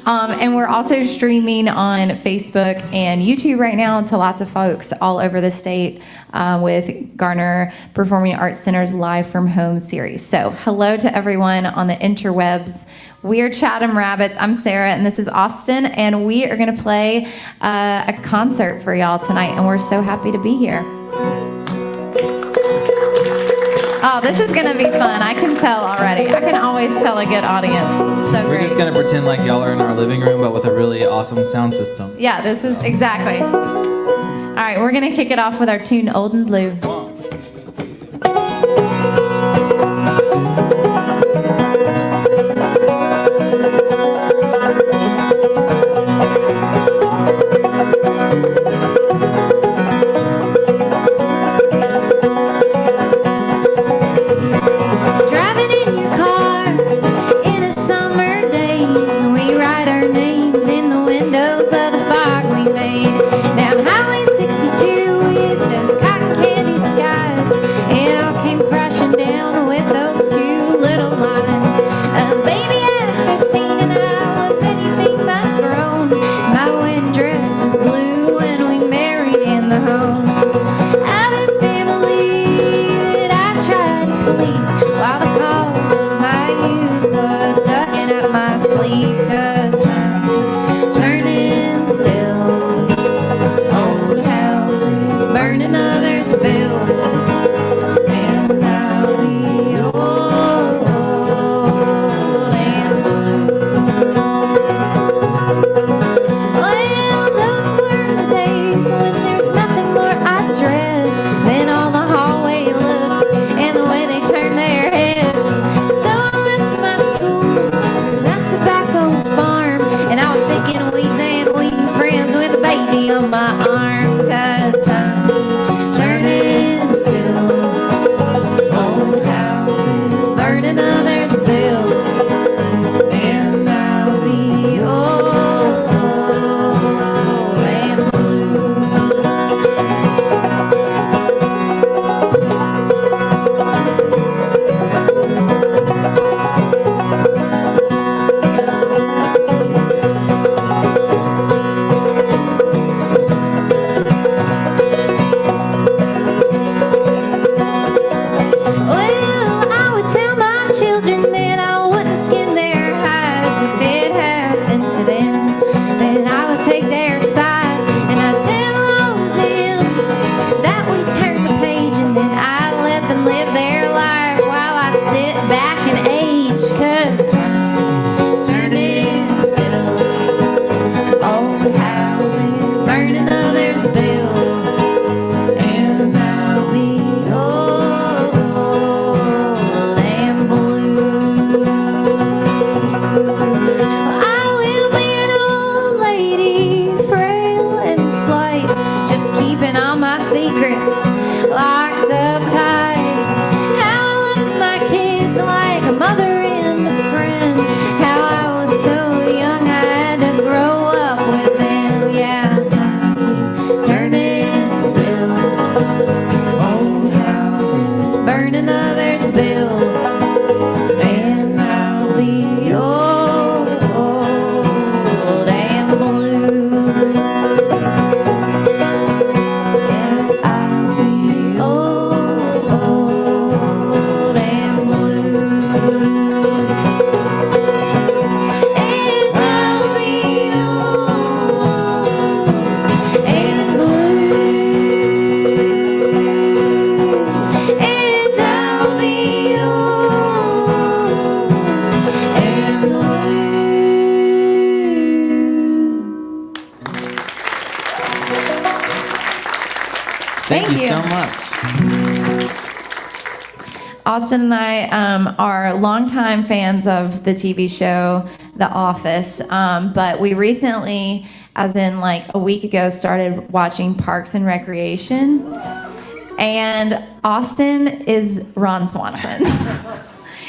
And we're also streaming on Facebook and YouTube right now to lots of folks all over the state with Garner Performing Arts Center's Live from Home series. So hello to everyone on the interwebs. We're Chatham Rabbits. I'm Sarah, and this is Austin, and we are going to play a concert for y'all tonight, and we're so happy to be here. Oh, this is going to be fun. I can tell already. I can always tell a good audience. This is so We're great. just going to pretend like y'all are in our living room, but with a really awesome sound system. Yeah, this is exactly. All right, we're going to kick it off with our tune, Old and Blue. Thank you so much. Austin and I are longtime fans of the TV show The Office, but we recently, as in like a week ago, started watching Parks and Recreation, and Austin is Ron Swanson.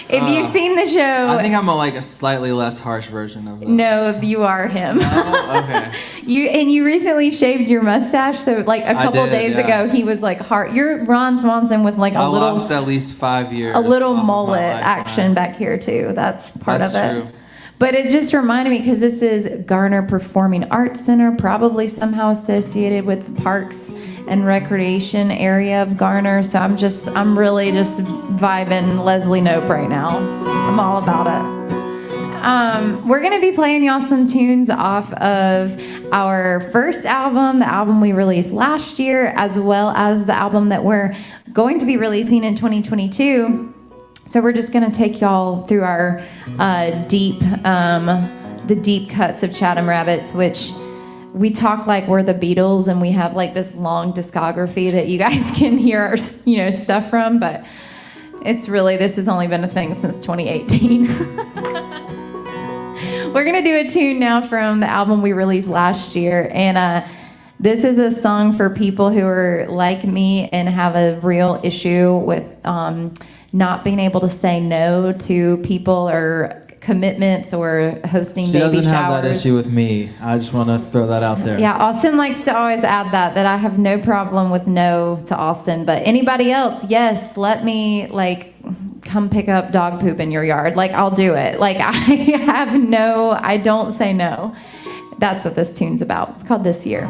If you've seen the show... I think I'm a slightly less harsh version of that. No, you are him. Oh, okay. You recently shaved your mustache, so like a couple days ago, he was like hard. You're Ron Swanson with like I lost at least 5 years. A little mullet action back here too. That's part of it. That's true. But it just reminded me, because this is Garner Performing Arts Center, probably somehow associated with the Parks and Recreation area of Garner. So I'm really just vibing Leslie Knope right now. I'm all about it. We're gonna be playing y'all some tunes off of our first album, the album we released last year, as well as the album that we're going to be releasing in 2022. So we're just gonna take y'all through our the deep cuts of Chatham Rabbits, which we talk like we're the Beatles and we have like this long discography that you guys can hear our stuff from, but it's really, this has only been a thing since 2018. We're gonna do a tune now from the album we released last year, and this is a song for people who are like me and have a real issue with not being able to say no to people or commitments or hosting She baby doesn't showers. have that issue with me. I just want to throw that out there. Yeah, Austin likes to always add that I have no problem with no to Austin, but anybody else, yes, let me come pick up dog poop in your yard. I'll do it. I don't say no. That's what this tune's about. It's called This Year.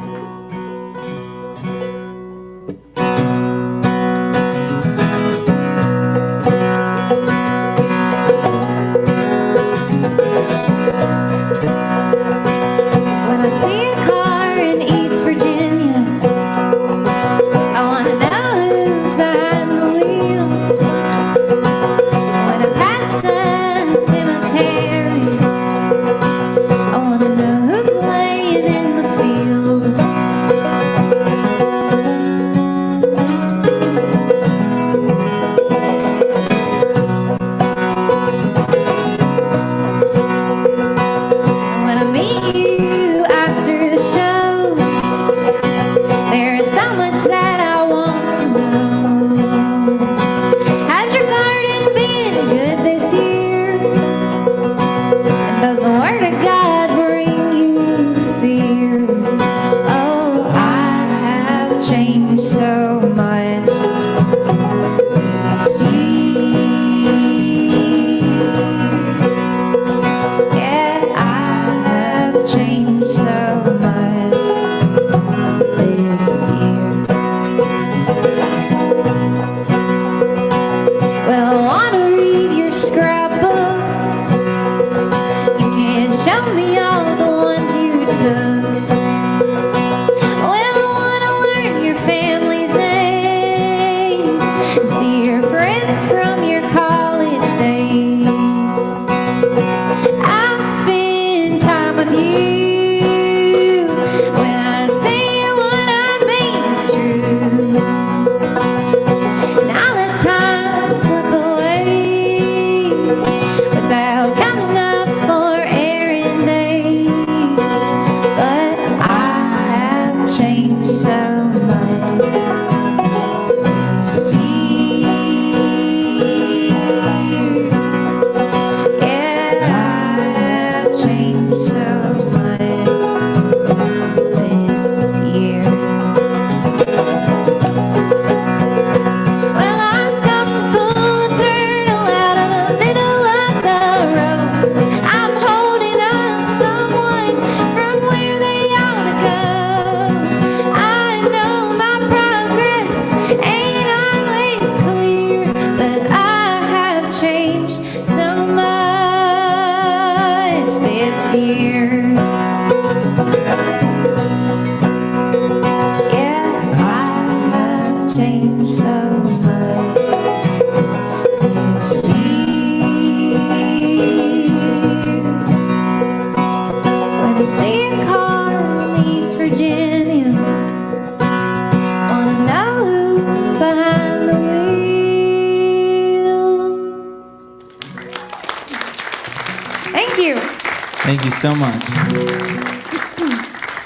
Thank you so much.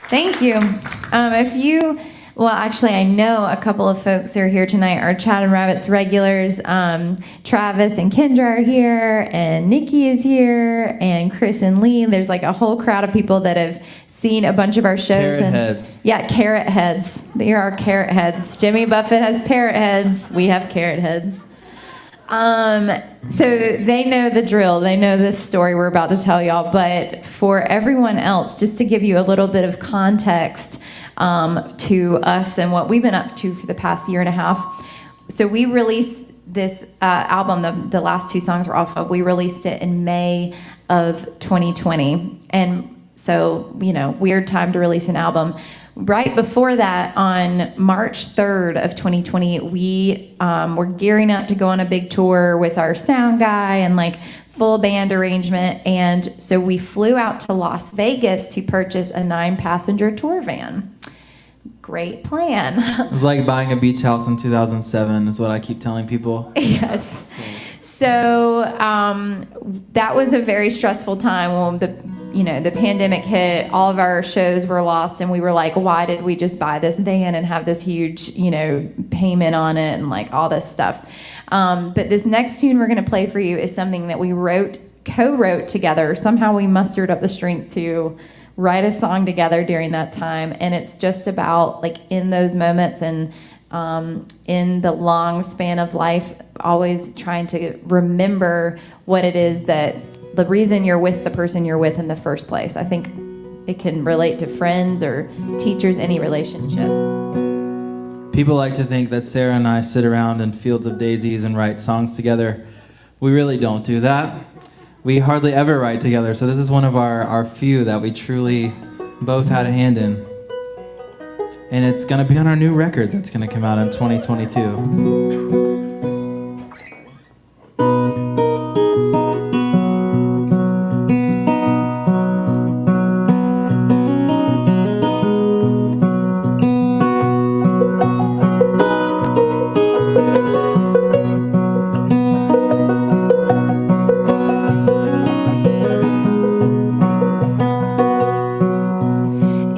Thank you. Actually, I know a couple of folks who are here tonight are Chatham Rabbits regulars. Travis and Kendra are here, and Nikki is here, and Chris and Lee. There's a whole crowd of people that have seen a bunch of our shows. Carrot heads. Yeah, carrot heads. They are our carrot heads. Jimmy Buffett has parrot heads. We have carrot heads. So they know the drill. They know this story we're about to tell y'all. But for everyone else, just to give you a little bit of context to us and what we've been up to for the past year and a half. So we released this album, the last two songs were off of, we released it in May of 2020. And so, weird time to release an album. Right before that, on March 3rd of 2020, we were gearing up to go on a big tour with our sound guy and full band arrangement. And so we flew out to Las Vegas to purchase a 9-passenger tour van. Great plan. It was like buying a beach house in 2007 is what I keep telling people. Yes. So that was a very stressful time when the pandemic hit. All of our shows were lost, and we were like, why did we just buy this van and have this huge, payment on it and all this stuff? But this next tune we're going to play for you is something that we co-wrote together. Somehow we mustered up the strength to write a song together during that time, and it's just about in those moments and in the long span of life, always trying to remember what it is that the reason you're with the person you're with in the first place. I think it can relate to friends or teachers, any relationship. People like to think that Sarah and I sit around in fields of daisies and write songs together. We really don't do that. We hardly ever write together, so this is one of our few that we truly both had a hand in. And it's going to be on our new record that's going to come out in 2022.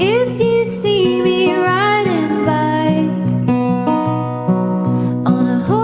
If you see me riding by on a horse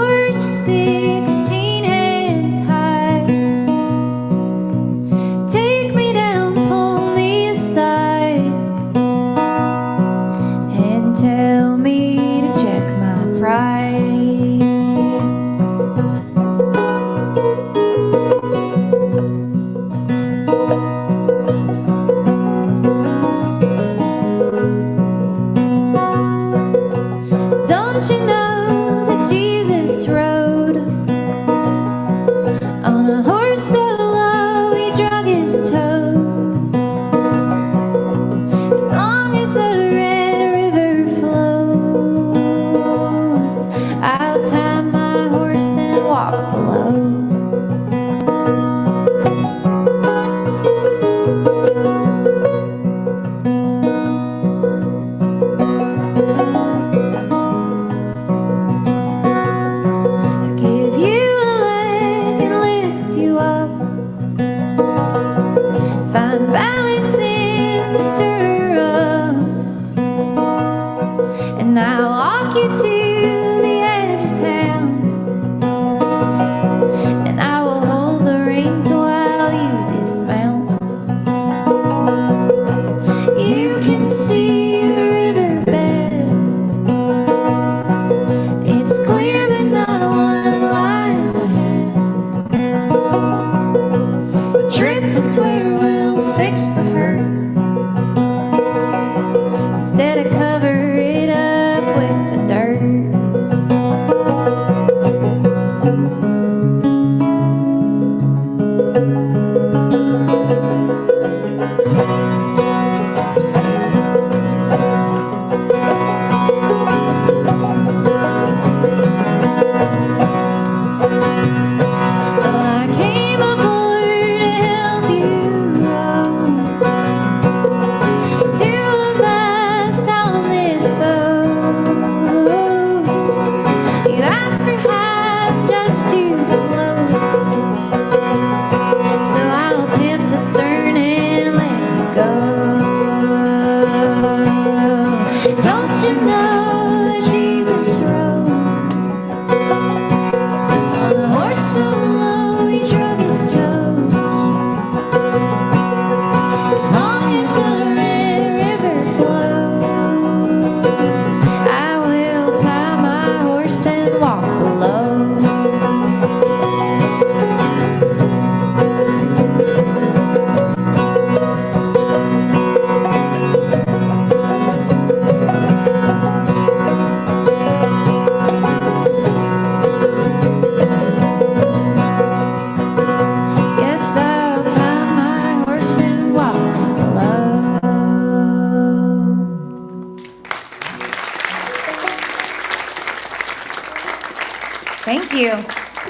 Thank you.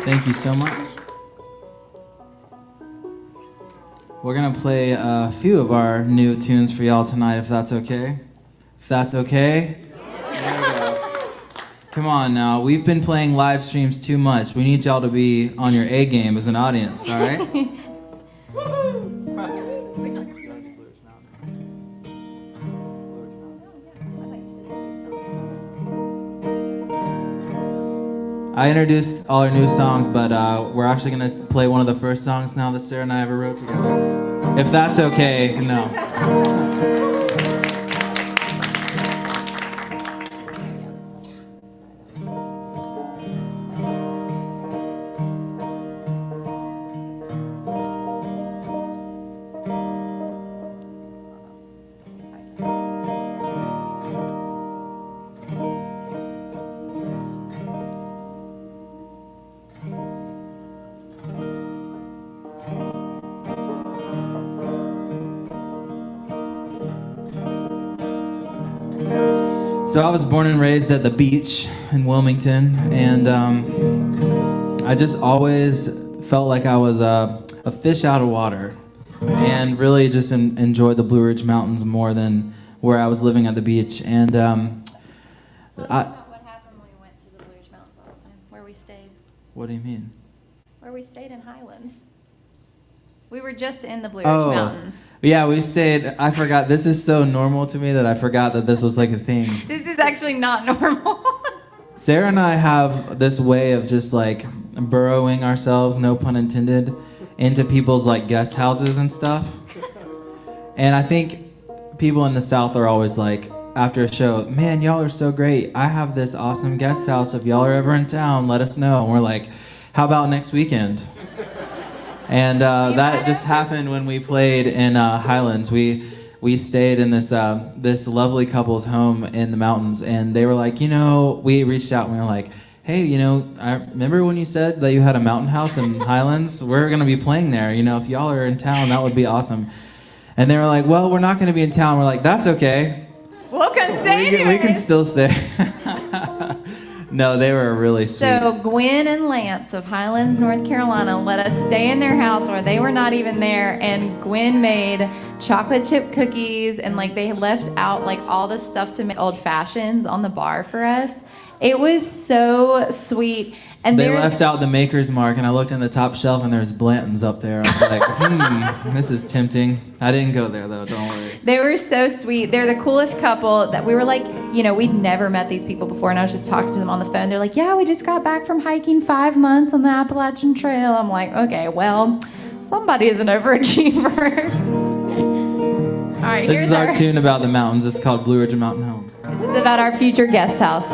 Thank you so much. We're going to play a few of our new tunes for y'all tonight, if that's okay. If that's okay? There we go. Come on now. We've been playing live streams too much. We need y'all to be on your A game as an audience, all right? I introduced all our new songs, but we're actually going to play one of the first songs now that Sarah and I ever wrote together. If that's okay, no. So I was born and raised at the beach in Wilmington, and I just always felt like I was a fish out of water, and really just enjoyed the Blue Ridge Mountains more than where I was living at the beach. And What happened when we went to the Blue Ridge Mountains last time? Where we stayed? What do you mean? Where we stayed in Highlands. We were just in the Blue Ridge Mountains. Yeah, we stayed. I forgot. This is so normal to me that I forgot that this was like a thing. This is actually not normal. Sarah and I have this way of just like burrowing ourselves, no pun intended, into people's like guest houses and stuff. And I think people in the South are always like, after a show, man, y'all are so great. I have this awesome guest house. If y'all are ever in town, let us know. And we're like, how about next weekend? And that just happened when we played in Highlands. We stayed in this lovely couple's home in the mountains, and they were like, we reached out and we were like, hey, I remember when you said that you had a mountain house in Highlands? We're gonna be playing there. If y'all are in town, that would be awesome. And they were like, well, we're not gonna be in town. We're like, that's okay. We'll come stay We can still stay. No, they were really sweet. So Gwen and Lance of Highlands, North Carolina, let us stay in their house where they were not even there, and Gwen made chocolate chip cookies, and they left out all the stuff to make old fashions on the bar for us. It was so sweet. And they left out the Maker's Mark, and I looked in the top shelf, and there's Blanton's up there. I was like, this is tempting. I didn't go there, though. Don't worry. They were so sweet. They're the coolest couple that we were like, we'd never met these people before, and I was just talking to them on the phone. They're like, yeah, we just got back from hiking 5 months on the Appalachian Trail. I'm like, okay, well, somebody is an overachiever. All right, this is our tune about the mountains. It's called Blue Ridge Mountain Home. This is about our future guest house.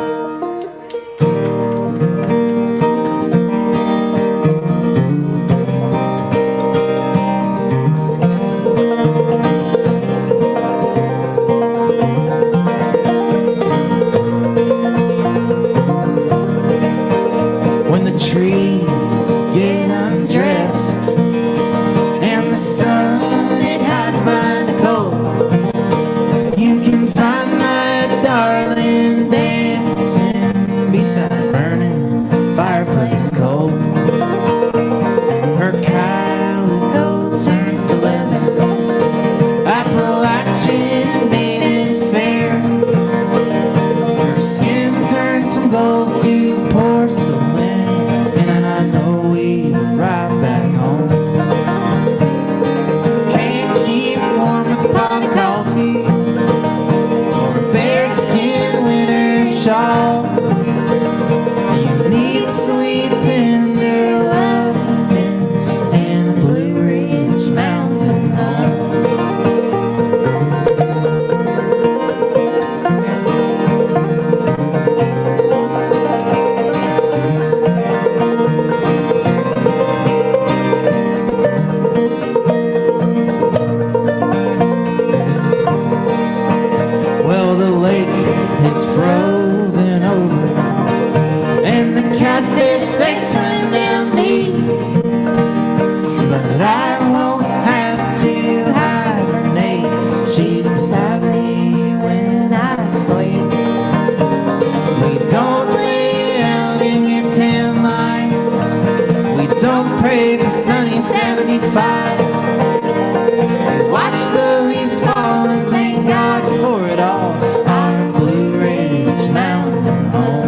We don't lay out and get tan lines. fight. Watch the leaves fall and thank God for it all. Our Blue Ridge Mountain home.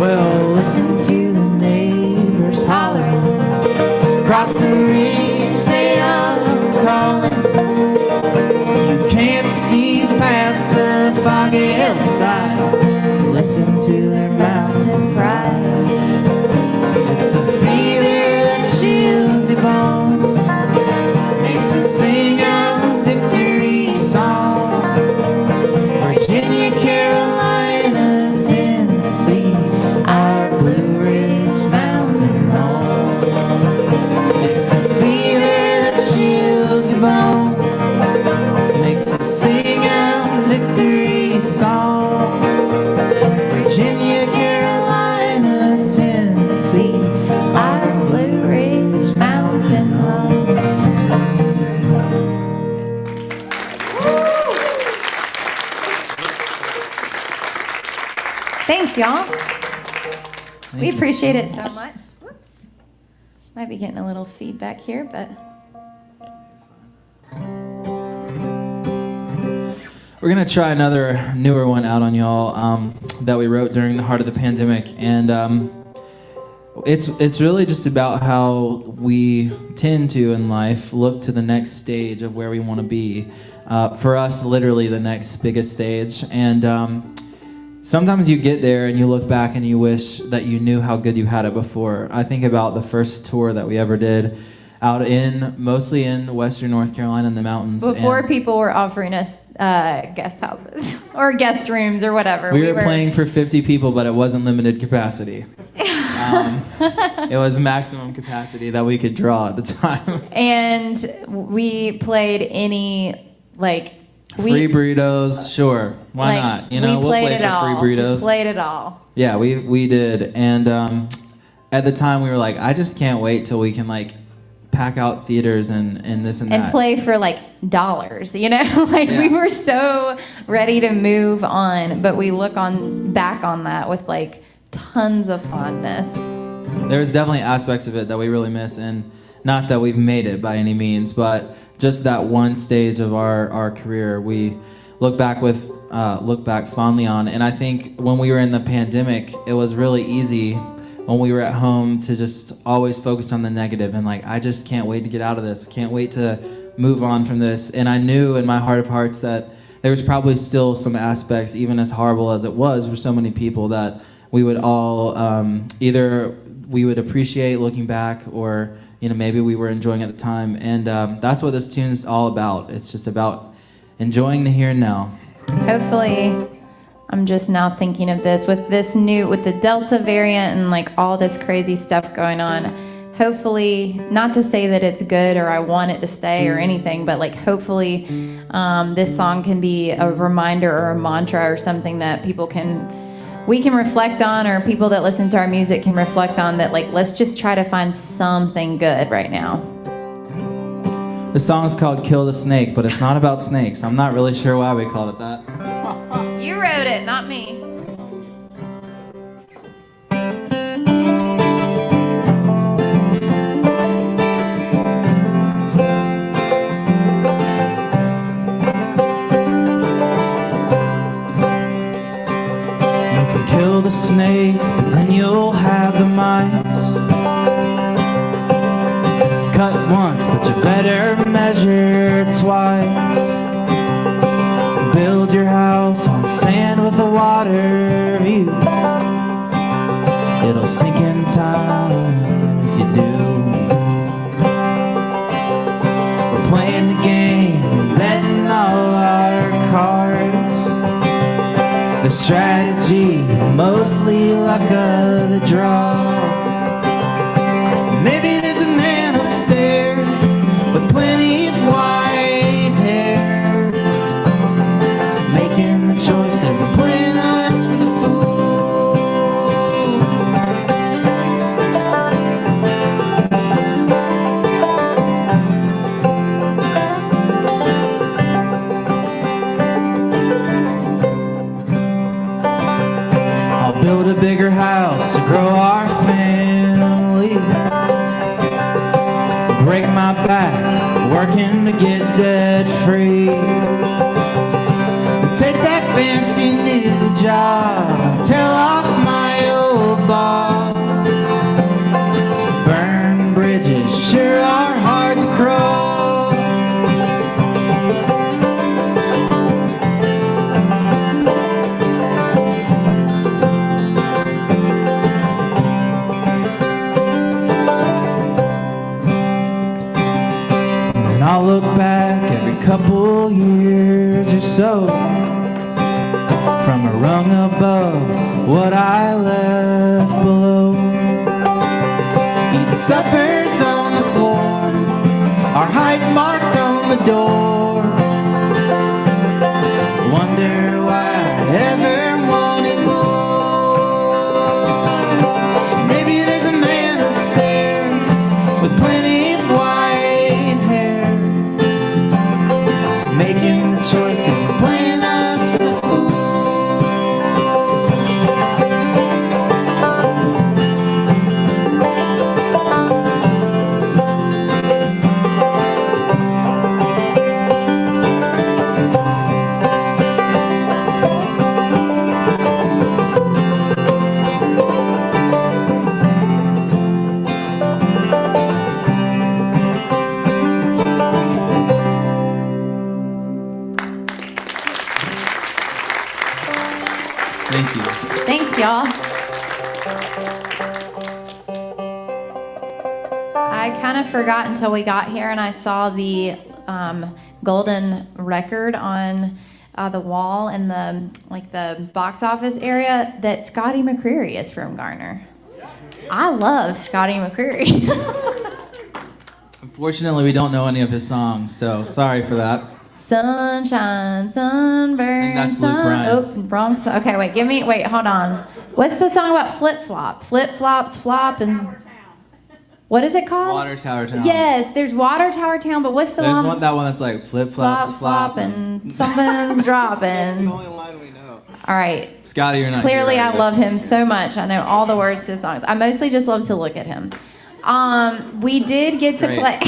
Well, listen to the neighbors hollering. Across the ridge they are calling. You can't see past the foggy hillside. Listen to their mountain pride. It's a fever that chills your bones, makes you sing a victory song. Virginia, Carolina, Tennessee, our Blue Ridge Mountain home. It's a fever that chills your bones, makes you sing a victory song. Virginia, Carolina, Tennessee, our Blue Ridge Mountain home. Thanks, y'all. We you appreciate so it so much. Whoops. Might be getting a little feedback here, but We're gonna try another newer one out on y'all that we wrote during the heart of the pandemic, and it's really just about how we tend to in life look to the next stage of where we want to be. For us, literally the next biggest stage, and sometimes you get there and you look back and you wish that you knew how good you had it before. I think about the first tour that we ever did out mostly in Western North Carolina in the mountains. before and people were offering us guest houses or guest rooms or whatever. we were playing for 50 people, but it wasn't limited capacity. It was maximum capacity that we could draw at the time. And we played any, Free burritos, sure. Why not? You know, we we'll played play it for all. free burritos. We played it all. Yeah, we did. And at the time we were like, I just can't wait till we can pack out theaters and this and that. And play for dollars, you know? Yeah. We were so ready to move on, but we look back on that with tons of fondness. There's definitely aspects of it that we really miss, and not that we've made it by any means, but just that one stage of our career we look back fondly on. And I think when we were in the pandemic, it was really easy when we were at home to just always focus on the negative and I just can't wait to get out of this, can't wait to move on from this. And I knew in my heart of hearts that there was probably still some aspects, even as horrible as it was for so many people, that we would all either we would appreciate looking back, or maybe we were enjoying at the time. And that's what this tune's all about. It's just about enjoying the here and now. Hopefully, I'm just now thinking of this with the Delta variant and all this crazy stuff going on. Hopefully, not to say that it's good or I want it to stay or anything, but hopefully this song can be a reminder or a mantra or something that we can reflect on, or people that listen to our music can reflect on, that let's just try to find something good right now. The song's called Kill the Snake, but it's not about snakes. I'm not really sure why we called it that. You wrote it, not me. You can kill the snake, but then you'll have the mice. Cut once, but you better measure twice. Build your house on sand with a water view. It'll sink in time if you do. We're playing the game and betting all our cards. The strategy, mostly luck of the draw. Maybe there's a man upstairs with plenty of white hair, making the choices and playing us for the fool. job, tell off my old boss. Burn bridges sure are hard to cross. And I'll look back every couple years or so from a rung above what I left below. Eating suppers on the floor, our height marked on the door. Wonder why I ever wanted more. Maybe there's a man upstairs with plenty of white hair, making the choices and playing us for the fool. Thank you. Thanks, y'all. I kind of forgot until we got here and I saw the golden record on the wall in the box office area that Scotty McCreery is from Garner. I love Scotty McCreery. Unfortunately, we don't know any of his songs, so sorry for that. Sunshine, sunburn, that's Luke Bryan. Oh, wrong song. Okay, wait, hold on. What's the song about flip-flop? Flip-flops, flop, and... What is it called? Water Tower Town. Yes, there's Water Tower Town, but what's the There's one? that one that's like flip-flops, flop, and something's dropping. That's the only line we know. All right. Scotty, you're not Clearly, here, I are you? love him so much. I know all the words to his songs. I mostly just love to look at him. We did get to Great. play...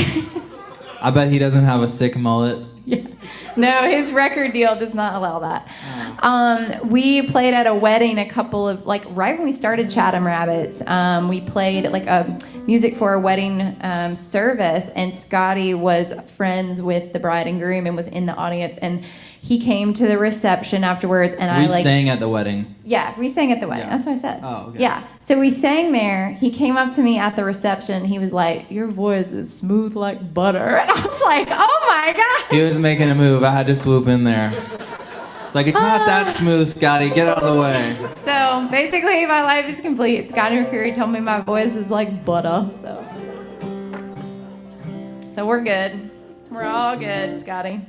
I bet he doesn't have a sick mullet. Yeah. No, his record deal does not allow that. We played at a wedding a couple of, right when we started Chatham Rabbits, we played a music for a wedding service, and Scotty was friends with the bride and groom and was in the audience, and he came to the reception afterwards, and We sang at the wedding. Yeah, we sang at the wedding. Yeah. That's what I said. Oh, okay. Yeah. So we sang there. He came up to me at the reception. He was like, "Your voice is smooth like butter." And I was like, "Oh my God." He was making a move. I had to swoop in there. It's like, it's not that smooth, Scotty. Get out of the way. So basically, my life is complete. Scotty McCreery told me my voice is like butter. So we're good. We're all good, Scotty.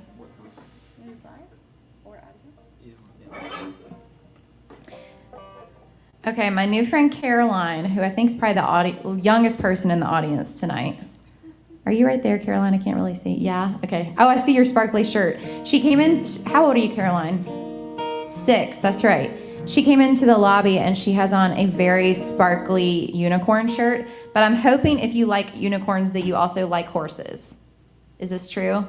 Okay, my new friend Caroline, who I think is probably the youngest person in the audience tonight. Are you right there, Caroline? I can't really see. Yeah? Okay. Oh, I see your sparkly shirt. She came in. How old are you, Caroline? 6. That's right. She came into the lobby and she has on a very sparkly unicorn shirt. But I'm hoping if you like unicorns that you also like horses. Is this true?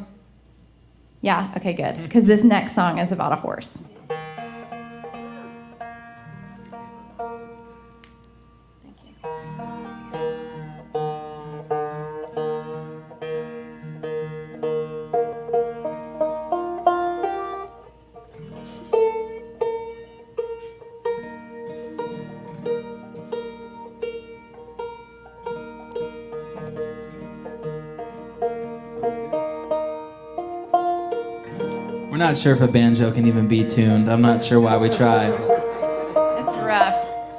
Yeah? Okay, good. Because this next song is about a horse. We're not sure if a banjo can even be tuned. I'm not sure why we tried. It's rough.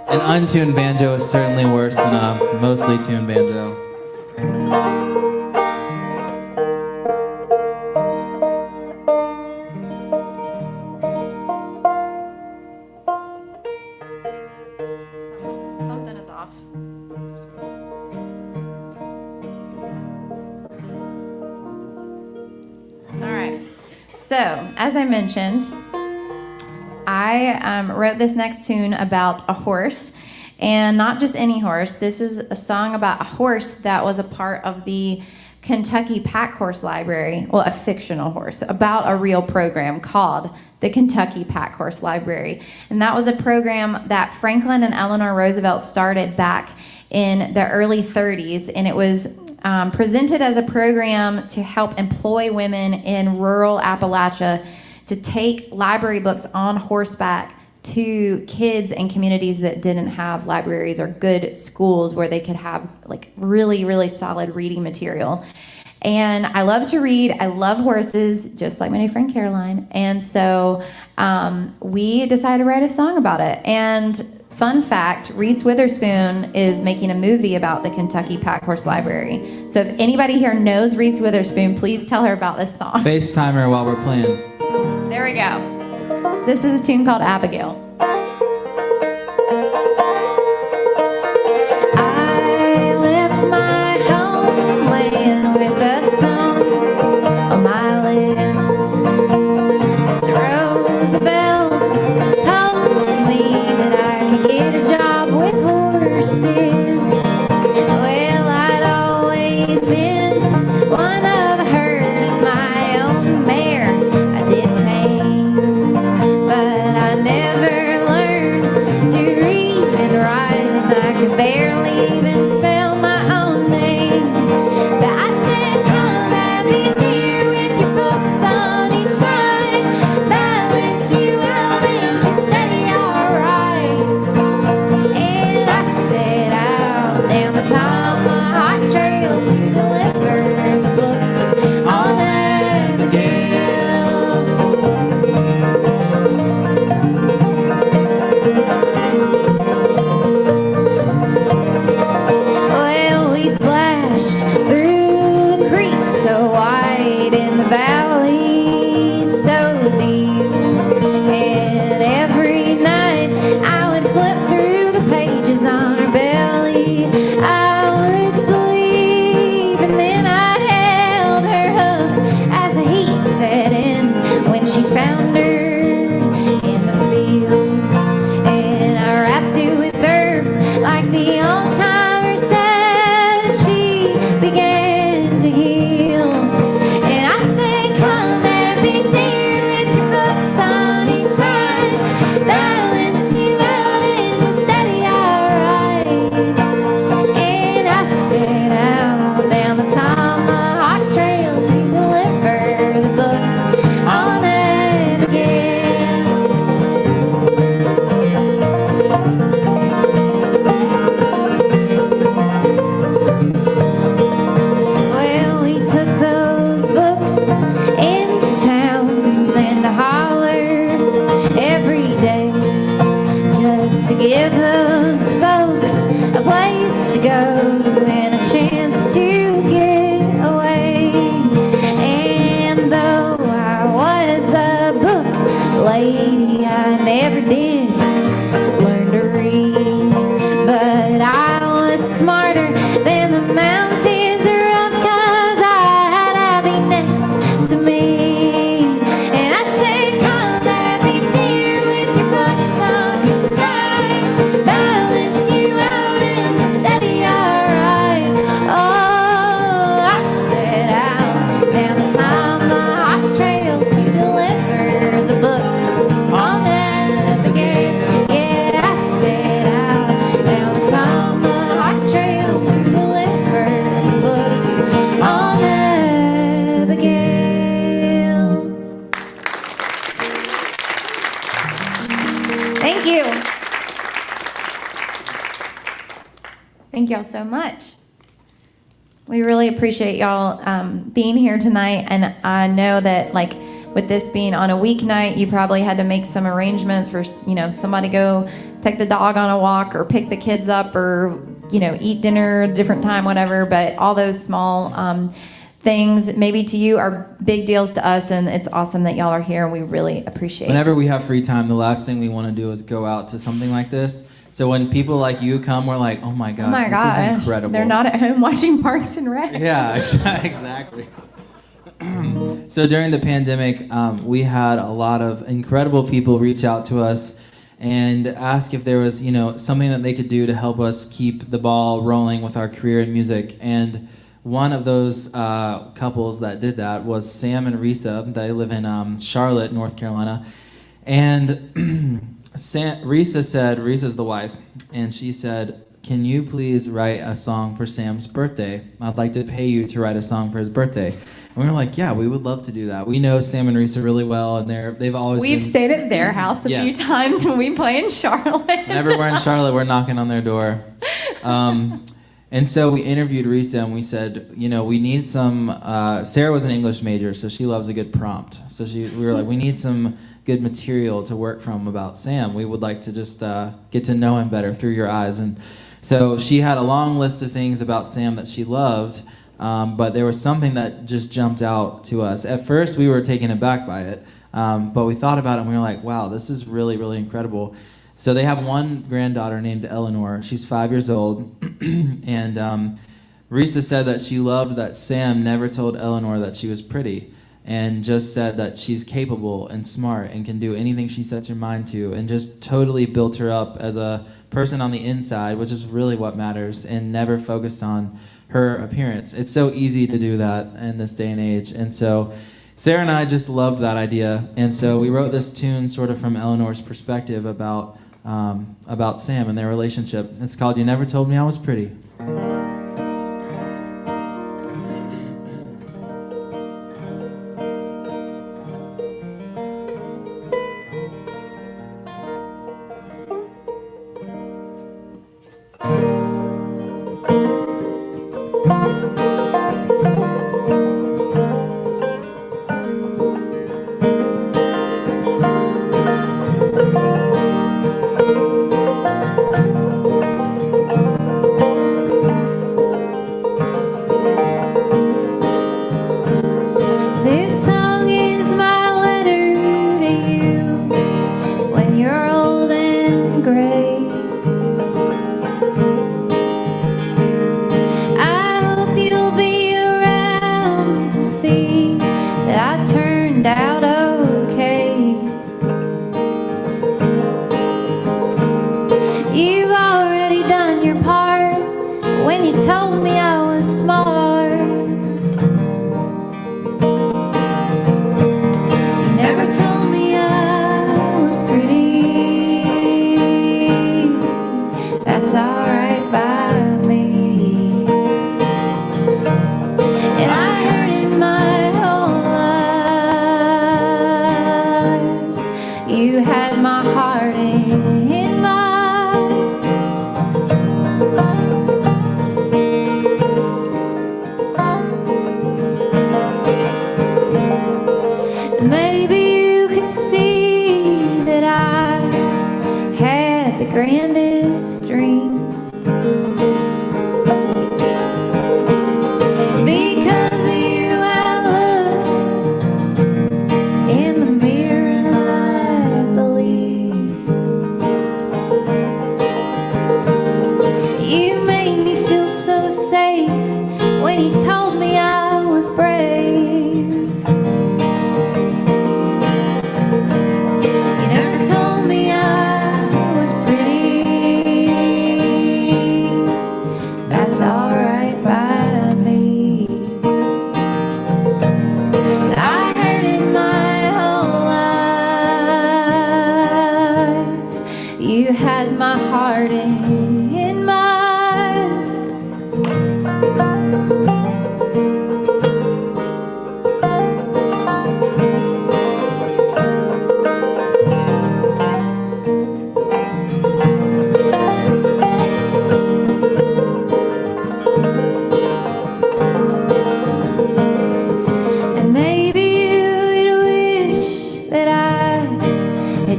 An untuned banjo is certainly worse than a mostly tuned banjo. Something is off. All right. So, as I mentioned, I wrote this next tune about a horse, and not just any horse. This is a song about a horse that was a part of the Kentucky Pack Horse Library, well, a fictional horse, about a real program called the Kentucky Pack Horse Library. And that was a program that Franklin and Eleanor Roosevelt started back in the early 30s, and it was presented as a program to help employ women in rural Appalachia to take library books on horseback to kids and communities that didn't have libraries or good schools where they could have like really, really solid reading material. And I love to read. I love horses, just like my new friend Caroline. And so we decided to write a song about it. And fun fact, Reese Witherspoon is making a movie about the Kentucky Pack Horse Library. So if anybody here knows Reese Witherspoon, please tell her about this song. FaceTime her while we're playing. There we go. This is a tune called Abigail. I left my home laying with a song on my lips. Roosevelt told me that I could get a job with horses. Well, I'd always been one of the herd in my own mare. I did tame, but I never learned to read and write, and I could barely even spell my own name. But I said, come at me, dear, with your books on each side. Balance you out and just steady alright. And I set out down the Tomahawk Trail to deliver the books on Abigail. Well, we splashed through the creek so wide and the valley so deep. And every night I would flip through the pages on her belly. I would sleep, and then I held her hoof as the heat set in when she foundered in the field. And I wrapped it with herbs like the old timer said as she began to heal. And I said, come at me, dear, with your books on each side. Balance you out and steady alright. And I set out down the Tomahawk Trail to deliver the books on Abigail. Well, we took those books into towns and to hollers every day, just to give those folks a place to go and a chance to get away. And though I was a book lady, I never did learn to read, but I was smarter than the mountains are rough, 'cause I had Abby next to me. And I said, come at me, dear, with your books on each side. Balance you out and steady alright. Oh, I set out down the Tomahawk Trail to deliver the book on Abigail. Yeah, I set out down the Tomahawk Trail to deliver the books on Abigail. Thank you. Thank y'all so much. We really appreciate y'all being here tonight, and I know that like with this being on a weeknight, you probably had to make some arrangements for somebody go take the dog on a walk or pick the kids up or eat dinner at a different time, whatever. But all those small things maybe to you are big deals to us, and it's awesome that y'all are here, and we really appreciate it. Whenever we have free time, the last thing we want to do is go out to something like this. So when people like you come, we're like, oh my gosh, this is incredible. They're not at home watching Parks and Rec. Yeah, exactly. So during the pandemic, we had a lot of incredible people reach out to us and ask if there was, something that they could do to help us keep the ball rolling with our career in music. And one of those couples that did that was Sam and Risa. They live in Charlotte, North Carolina. And Risa's the wife, and she said, "Can you please write a song for Sam's birthday? I'd like to pay you to write a song for his birthday." And we were like, "Yeah, we would love to do that." We know Sam and Risa really well, and they've always We've stayed at their house a few times when we play in Charlotte. Whenever we're in Charlotte, we're knocking on their door. And so we interviewed Risa, and we said, we need some. Sarah was an English major, so she loves a good prompt. So we were like, we need some good material to work from about Sam. We would like to just get to know him better through your eyes. And so she had a long list of things about Sam that she loved, but there was something that just jumped out to us. At first, we were taken aback by it, but we thought about it, and we were like, wow, this is really, really incredible. So they have one granddaughter named Eleanor. She's 5 years old, and Risa said that she loved that Sam never told Eleanor that she was pretty, and just said that she's capable and smart and can do anything she sets her mind to, and just totally built her up as a person on the inside, which is really what matters, and never focused on her appearance. It's so easy to do that in this day and age. And so Sarah and I just loved that idea, and so we wrote this tune sort of from Eleanor's perspective about Sam and their relationship. It's called "You Never Told Me I Was Pretty."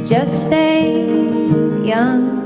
Just stay young.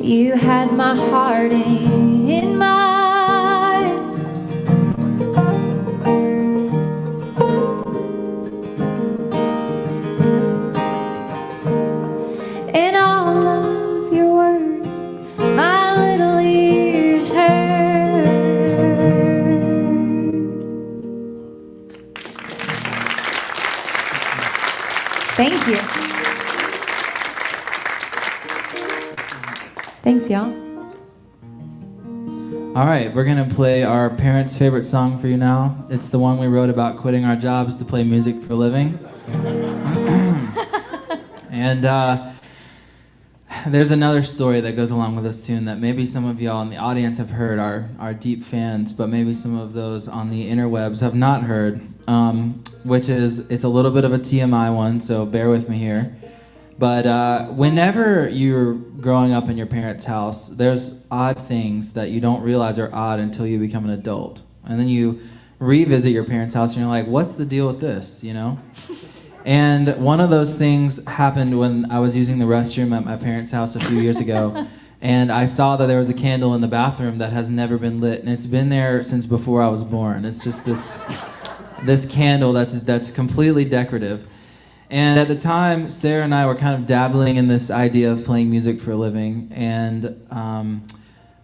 You had my heart in mine. And all of your words, my little ears heard. Thank you. Thanks, y'all. All right, we're gonna play our parents' favorite song for you now. It's the one we wrote about quitting our jobs to play music for a living. And there's another story that goes along with this tune that maybe some of y'all in the audience have heard, are deep fans, but maybe some of those on the interwebs have not heard, which is, it's a little bit of a TMI one, so bear with me here. But whenever you're growing up in your parents' house, there's odd things that you don't realize are odd until you become an adult. And then you revisit your parents' house and you're like, what's the deal with this, you know? And one of those things happened when I was using the restroom at my parents' house a few years ago. And I saw that there was a candle in the bathroom that has never been lit. And it's been there since before I was born. It's just this candle that's completely decorative. And at the time, Sarah and I were kind of dabbling in this idea of playing music for a living, and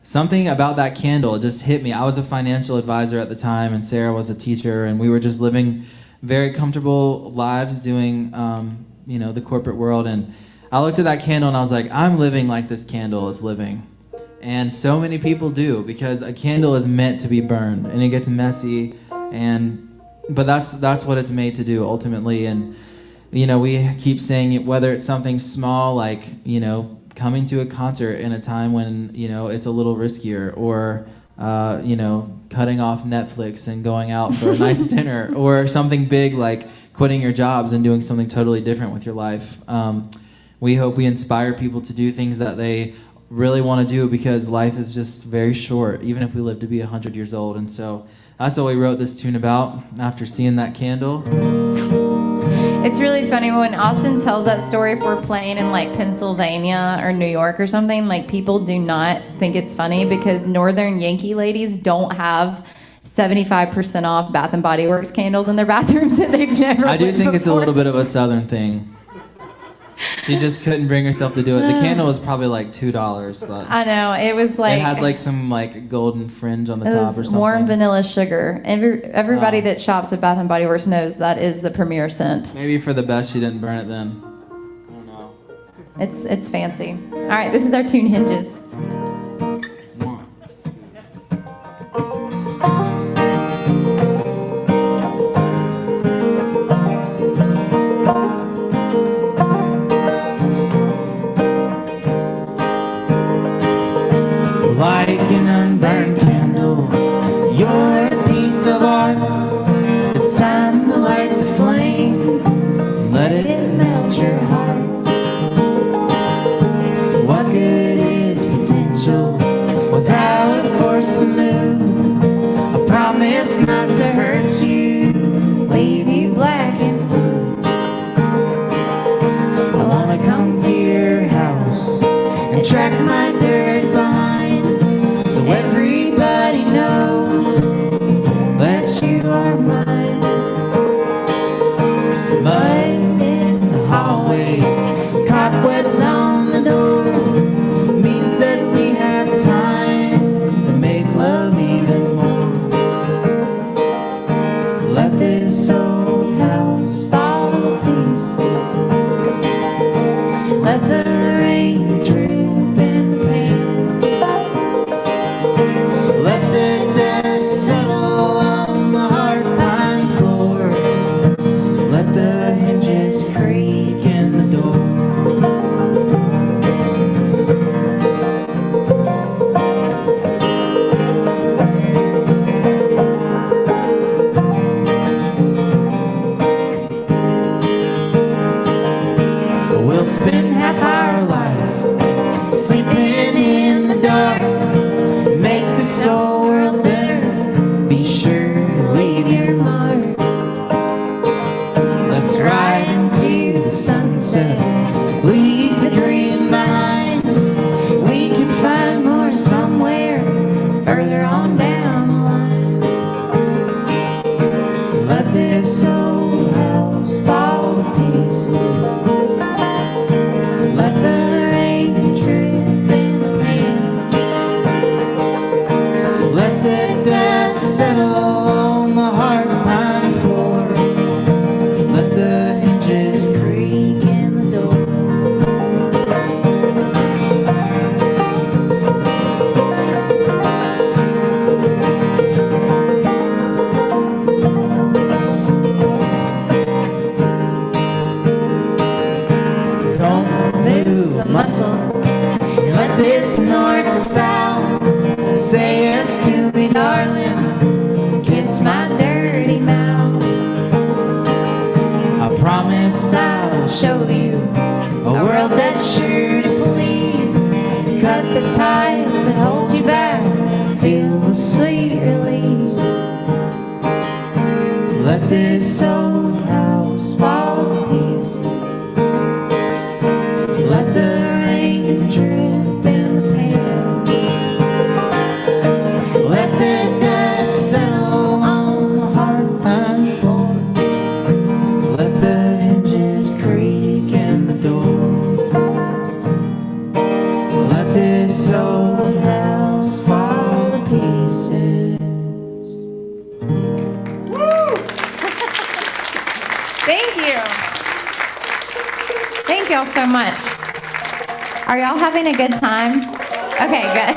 something about that candle just hit me. I was a financial advisor at the time, and Sarah was a teacher, and we were just living very comfortable lives doing, the corporate world. And I looked at that candle and I was like, I'm living like this candle is living. And so many people do, because a candle is meant to be burned, and it gets messy, but that's what it's made to do ultimately. And we keep saying it, whether it's something small like, coming to a concert in a time when, it's a little riskier, or, cutting off Netflix and going out for a nice dinner, or something big like quitting your jobs and doing something totally different with your life. We hope we inspire people to do things that they really want to do, because life is just very short, even if we live to be 100 years old. And so that's what we wrote this tune about after seeing that candle. It's really funny when Austin tells that story, if we're playing in like Pennsylvania or New York or something, like people do not think it's funny, because Northern Yankee ladies don't have 75% off Bath and Body Works candles in their bathrooms that they've never I do lit think it's a before. little bit of a Southern thing. She just couldn't bring herself to do it. The candle was probably like $2, but I know, it was like, it had like some like golden fringe on the it top or was something. warm vanilla sugar. Everybody Wow. that shops at Bath and Body Works knows that is the premier scent. Maybe for the best she didn't burn it then. I don't know. It's fancy. All right, this is our tune, Hinges. Like an unburned candle, you're a piece of art. It's time to light the flame, let it melt your heart. What good is potential without a force to move? I promise not to hurt you, leave you black and blue. I wanna come to your house and track my dirt behind, so everybody knows that you are mine. Mud in the hallway, cobwebs on the door, means that we have time to make love even more. Let this old house fall to pieces, let the rain drip in the west, north to south. Say yes to me, darling, kiss my dirty mouth. I promise I'll show you a world that's sure to please. Cut the ties that hold you back, feel the sweet release. Let this old house fall to pieces. Let the rain drip in the pan. Let the dust settle on the hard pine floor. Let the hinges creak in the door. Let this old house fall to pieces. Woo! Thank you. Thank y'all so much. Are y'all having a good time? Okay, good.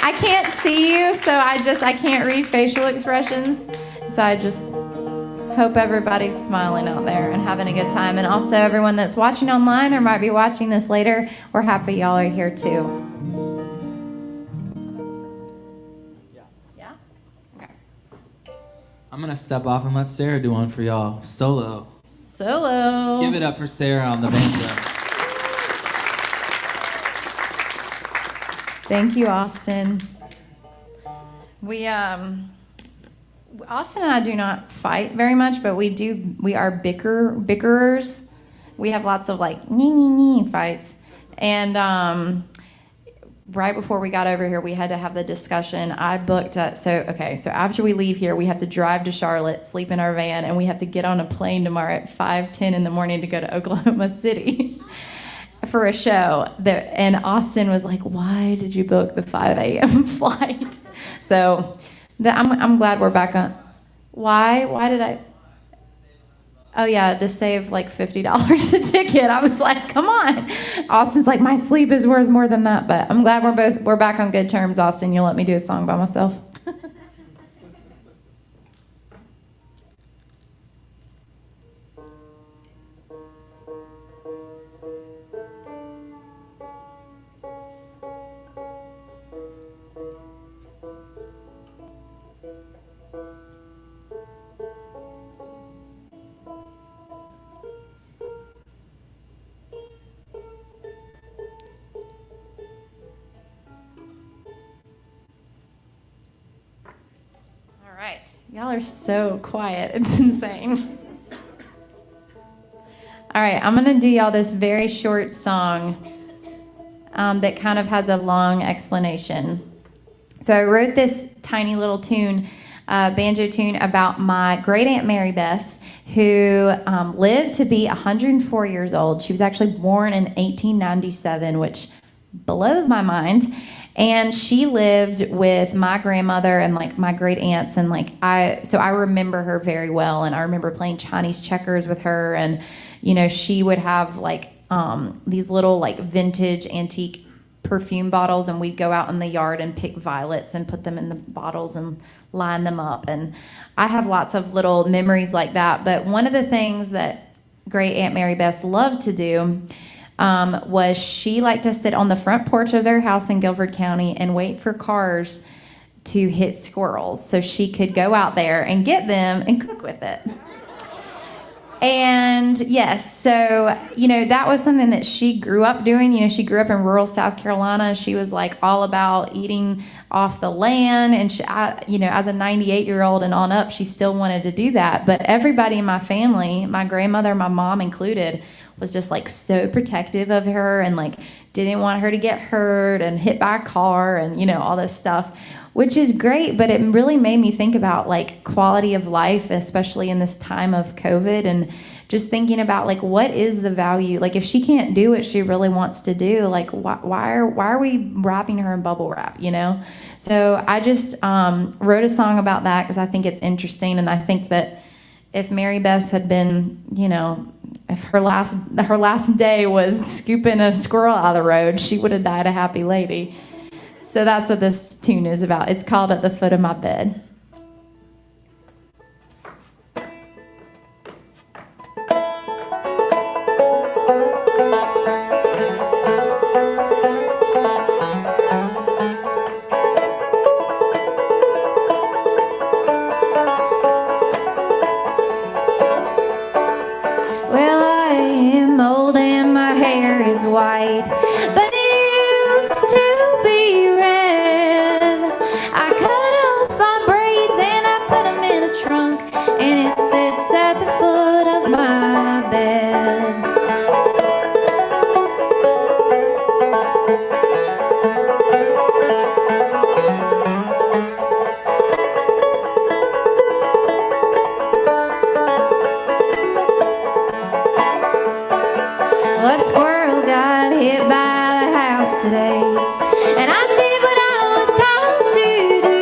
I can't see you, so I can't read facial expressions. So I just hope everybody's smiling out there and having a good time. And also everyone that's watching online or might be watching this later, we're happy y'all are here too. Yeah? Okay. I'm going to step off and let Sarah do one for y'all. Solo. Solo. Let's give it up for Sarah on the banjo. Thank you, Austin. Austin and I do not fight very much, but we are bickerers. We have lots of like nee fights. And right before we got over here, we had to have the discussion. I booked so after we leave here, we have to drive to Charlotte, sleep in our van, and we have to get on a plane tomorrow at 5:10 in the morning to go to Oklahoma City for a show. And Austin was like, "Why did you book the 5 a.m. flight?" So I'm glad we're back on. Why did I? Oh yeah, to save like $50 a ticket. I was like, come on. Austin's like, my sleep is worth more than that. But I'm glad we're back on good terms, Austin. You'll let me do a song by myself. Y'all are so quiet. It's insane. All right, I'm going to do y'all this very short song that kind of has a long explanation. So I wrote this tiny little tune, banjo tune, about my great Aunt Mary Bess, who lived to be 104 years old. She was actually born in 1897, which blows my mind. And she lived with my grandmother and like my great aunts, and so I remember her very well, and I remember playing Chinese checkers with her, and she would have like these little like vintage antique perfume bottles, and we'd go out in the yard and pick violets and put them in the bottles and line them up, and I have lots of little memories like that. But one of the things that great Aunt Mary Bess loved to do was she liked to sit on the front porch of their house in Guilford County and wait for cars to hit squirrels so she could go out there and get them and cook with it. And yes, so, that was something that she grew up doing. She grew up in rural South Carolina. She was like all about eating off the land. And she, as a 98-year-old and on up, she still wanted to do that. But everybody in my family, my grandmother, my mom included, was just like so protective of her and like didn't want her to get hurt and hit by a car and, all this stuff, which is great. But it really made me think about like quality of life, especially in this time of COVID, and just thinking about like, what is the value? Like if she can't do what she really wants to do, like why are we wrapping her in bubble wrap, So I just wrote a song about that because I think it's interesting. And I think that if Mary Bess had been, if her last day was scooping a squirrel out of the road, she would have died a happy lady. So that's what this tune is about. It's called At the Foot of My Bed. and I did what I was taught to do.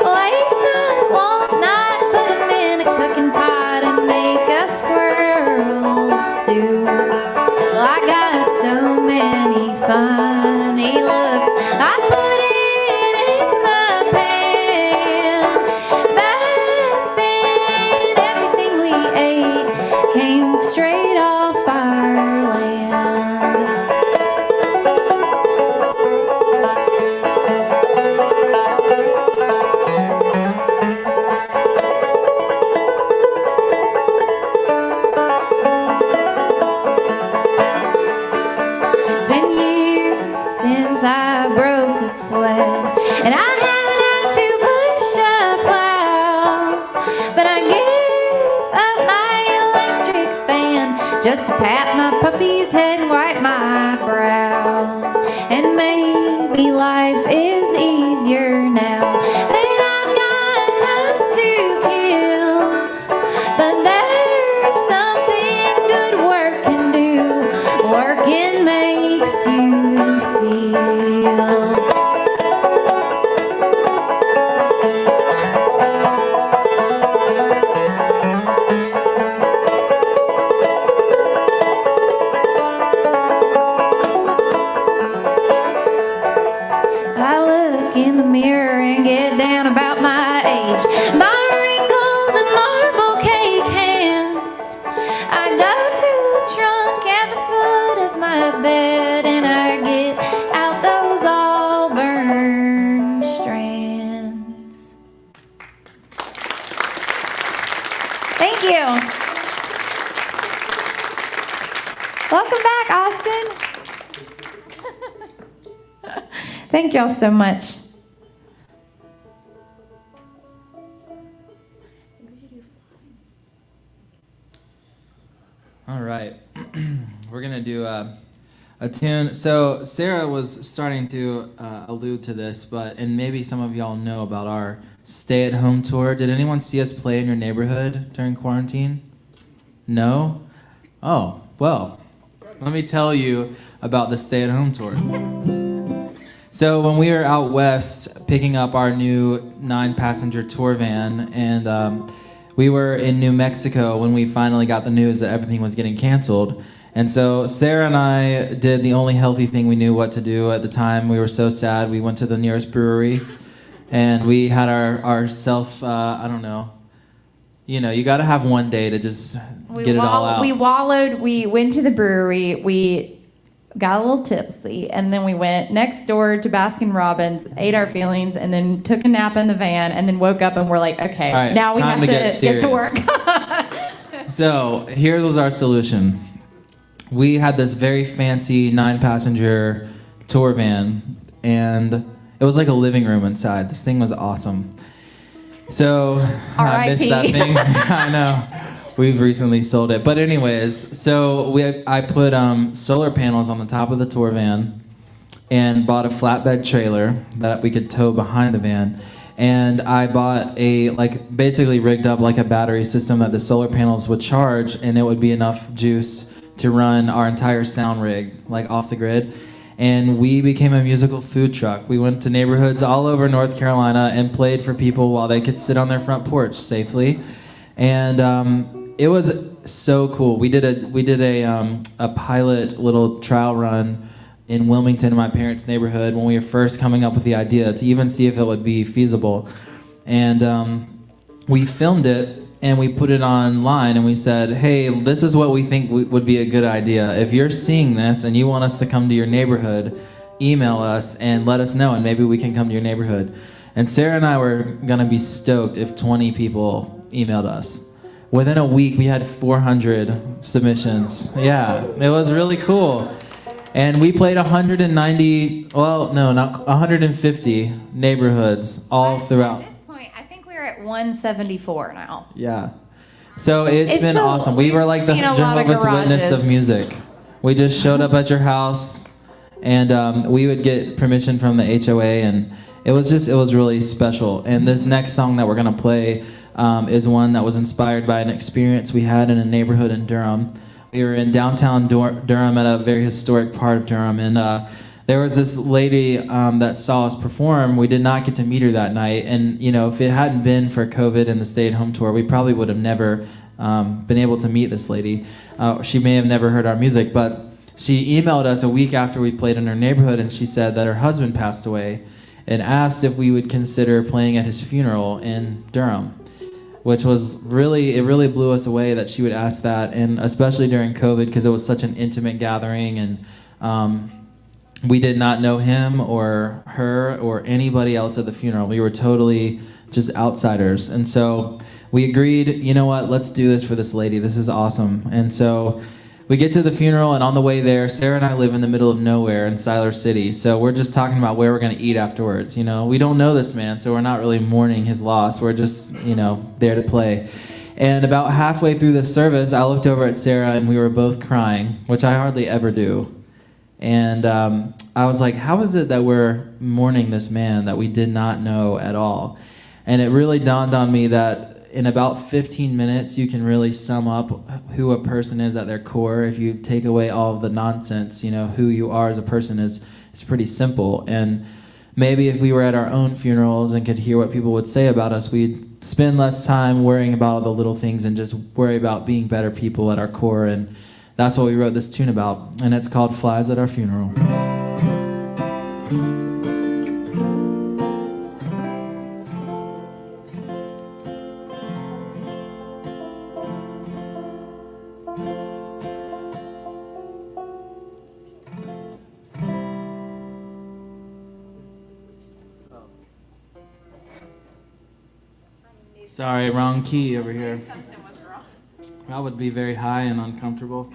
Waste night, want night, put 'em in a cooking pot and make a squirrel stew. Well, I got so many funny looks, I put it in my pan. Back then, everything we ate came straight off our land. It's been years since I broke a sweat, and I haven't had to push a plow, but I gave up my electric fan just to pat my puppy's head and wipe my brow. And maybe life is easier now that I've got time to kill, but there's something good work can do. Working makes you feel. I look in the mirror and get down about my age, my wrinkles and marble cake hands. I go to the trunk at the foot of my bed and I get out those auburn strands. Thank you. Welcome back, Austin. Thank y'all so much. All right. We're going to do a tune. So Sarah was starting to allude to this, and maybe some of y'all know about our stay-at-home tour. Did anyone see us play in your neighborhood during quarantine? No? Oh, well, let me tell you about the stay-at-home tour. So when we were out west picking up our new 9-passenger tour van, and we were in New Mexico when we finally got the news that everything was getting canceled. And so Sarah and I did the only healthy thing we knew what to do at the time. We were so sad. We went to the nearest brewery, and we had our self, I don't know, you got to have one day to just get it all out. We wallowed. We went to the brewery. We got a little tipsy, and then we went next door to Baskin Robbins, ate our feelings, and then took a nap in the van, and then woke up and we're like, okay, right, now we have to get to work. So here was our solution. We had this very fancy 9-passenger tour van, and it was like a living room inside. This thing was awesome. So I missed that thing. I know. We've recently sold it. But anyways, so I put solar panels on the top of the tour van and bought a flatbed trailer that we could tow behind the van. And I bought basically rigged up like a battery system that the solar panels would charge, and it would be enough juice to run our entire sound rig, like off the grid. And we became a musical food truck. We went to neighborhoods all over North Carolina and played for people while they could sit on their front porch safely. And it was so cool. We did a pilot little trial run in Wilmington, in my parents' neighborhood, when we were first coming up with the idea to even see if it would be feasible. And we filmed it and we put it online, and we said, hey, this is what we think would be a good idea. If you're seeing this and you want us to come to your neighborhood, email us and let us know, and maybe we can come to your neighborhood. And Sarah and I were gonna be stoked if 20 people emailed us. Within a week, we had 400 submissions. Yeah, it was really cool. And we played 150 neighborhoods all throughout. At this point, I think we're at 174 now. Yeah. So it's been awesome. We were like the seen a lot of Jehovah's Witness of garages. music. We just showed up at your house, and we would get permission from the HOA, and it was really special. And this next song that we're gonna play is one that was inspired by an experience we had in a neighborhood in Durham. We were in downtown Durham at a very historic part of Durham, and there was this lady that saw us perform. We did not get to meet her that night, and if it hadn't been for COVID and the stay-at-home tour, we probably would have never been able to meet this lady. She may have never heard our music, but she emailed us a week after we played in her neighborhood, and she said that her husband passed away and asked if we would consider playing at his funeral in Durham, which was it really blew us away that she would ask that, and especially during COVID, because it was such an intimate gathering, and we did not know him or her or anybody else at the funeral. We were totally just outsiders. And so we agreed, you know what, let's do this for this lady. This is awesome. And so we get to the funeral, and on the way there, Sarah and I live in the middle of nowhere in Siler City. So we're just talking about where we're going to eat afterwards. We don't know this man, so we're not really mourning his loss. We're just, there to play. And about halfway through the service, I looked over at Sarah, and we were both crying, which I hardly ever do. And I was like, how is it that we're mourning this man that we did not know at all? And it really dawned on me that in about 15 minutes, you can really sum up who a person is at their core. If you take away all of the nonsense, who you are as a person is pretty simple. And maybe if we were at our own funerals and could hear what people would say about us, we'd spend less time worrying about all the little things and just worry about being better people at our core. And that's what we wrote this tune about, and it's called Flies at Our Funeral. Sorry, wrong key over here. That would be very high and uncomfortable.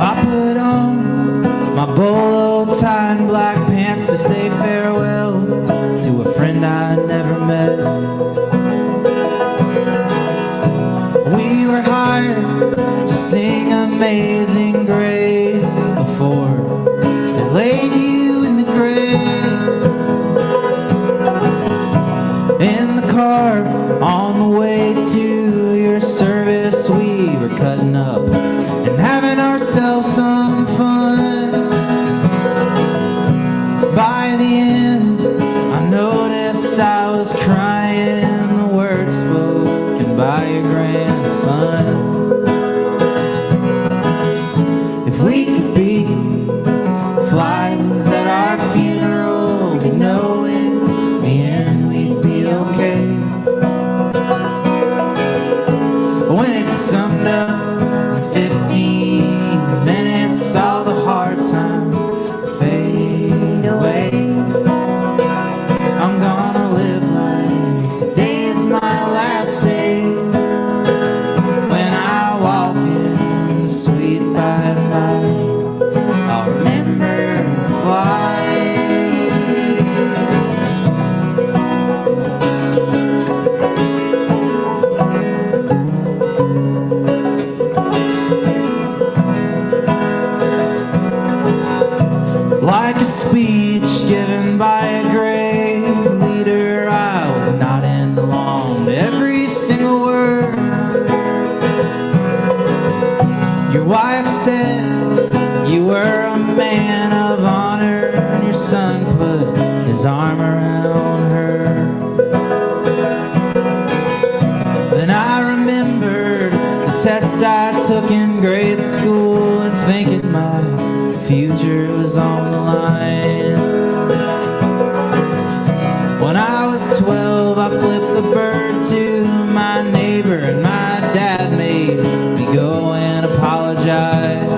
I put on my bolo tie and black pants to say farewell to a friend I never met. We were hired to sing Amazing Grace before they laid you in the grave. In the car on the way to your service, we were cutting up and having ourselves some fun. By the end, I noticed I was crying the words spoken by your grandson. If we could be flies at our funeral, we know in the end we'd be okay. When it's summed up in 15 minutes, all the hard times fade away. I'm gonna live like today is my last day. When I walk in the sweet by and by, I'll remember why. Like a speech given by a great leader, I was nodding along to every single word. Your wife said you were a man of honor, and your son put his arm around her. Then I remembered the test I took in grade school and thinking my future was on the line. When I was 12, I flipped the bird to my neighbor, and my dad made me go and apologize.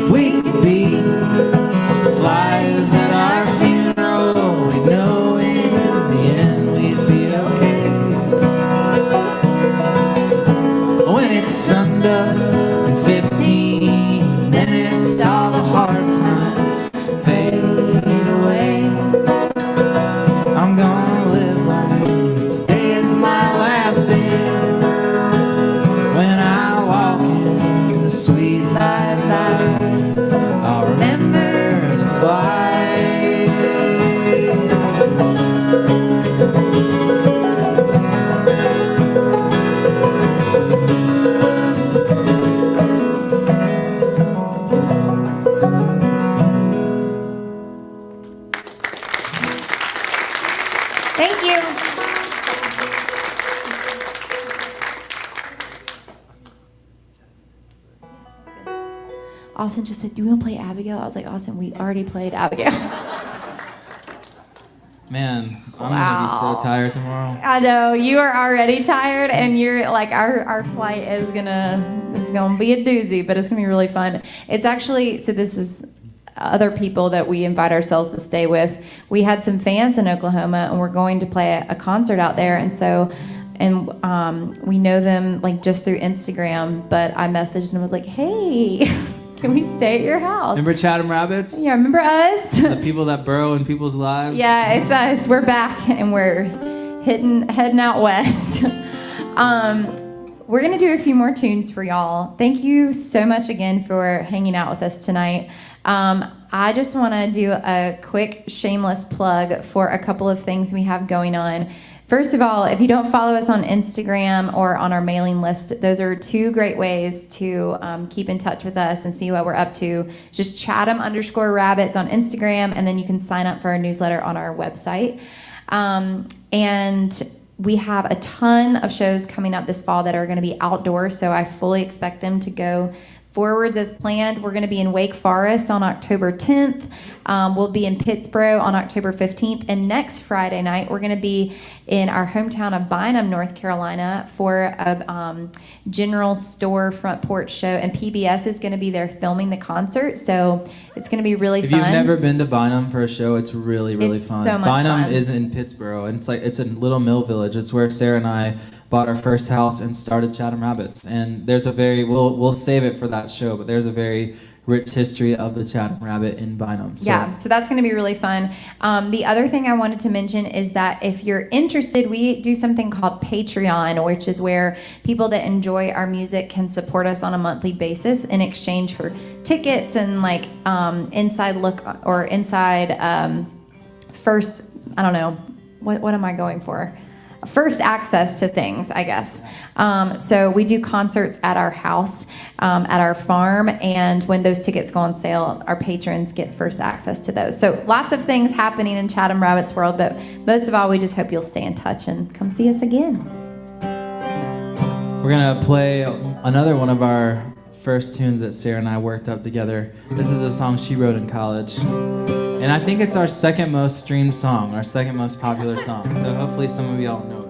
If we could be flies at our funeral, we know in the end we'd be okay. When it's summed up in 15 minutes, all the hard Thank you. Austin just said, do we want to play Abigail? I was like, Austin, we already played Abigail. Man, I'm gonna be so tired tomorrow. I know, you are already tired, and you're like, our flight is gonna be a doozy, but it's gonna be really fun. It's actually, so this is other people that we invite ourselves to stay with. We had some fans in Oklahoma, and we're going to play a concert out there, and so, we know them like just through Instagram, but I messaged and was like, hey, can we stay at your house? Remember Chatham Rabbits? Yeah, remember us? The people that burrow in people's lives? Yeah, it's us. We're back, and we're heading out west. We're going to do a few more tunes for y'all. Thank you so much again for hanging out with us tonight. I just want to do a quick shameless plug for a couple of things we have going on. First of all, if you don't follow us on Instagram or on our mailing list, those are two great ways to keep in touch with us and see what we're up to. Just Chatham_Rabbits on Instagram, and then you can sign up for our newsletter on our website. And we have a ton of shows coming up this fall that are going to be outdoors, so I fully expect them to go forwards as planned. We're going to be in Wake Forest on October 10th. We'll be in Pittsburgh on October 15th. And next Friday night, we're going to be in our hometown of Bynum, North Carolina for a general store front porch show. And PBS is going to be there filming the concert. So it's going to be really fun. If you've never been to Bynum for a show, it's really, really fun. So much Bynum fun. is in Pittsburgh, and it's a little mill village. It's where Sarah and I bought our first house and started Chatham Rabbits. And there's a very, we'll save it for that show, but there's a very rich history of the Chatham Rabbit in Bynum. Yeah, so that's going to be really fun. The other thing I wanted to mention is that if you're interested, we do something called Patreon, which is where people that enjoy our music can support us on a monthly basis in exchange for tickets and like inside look or inside first, I don't know, what am I going for? First access to things, I guess. So we do concerts at our house, at our farm, and when those tickets go on sale, our patrons get first access to those. So lots of things happening in Chatham Rabbits world, but most of all, we just hope you'll stay in touch and come see us again. We're going to play another one of our first tunes that Sarah and I worked up together. This is a song she wrote in college. And I think it's our second most streamed song, our second most popular song. So hopefully some of y'all know it.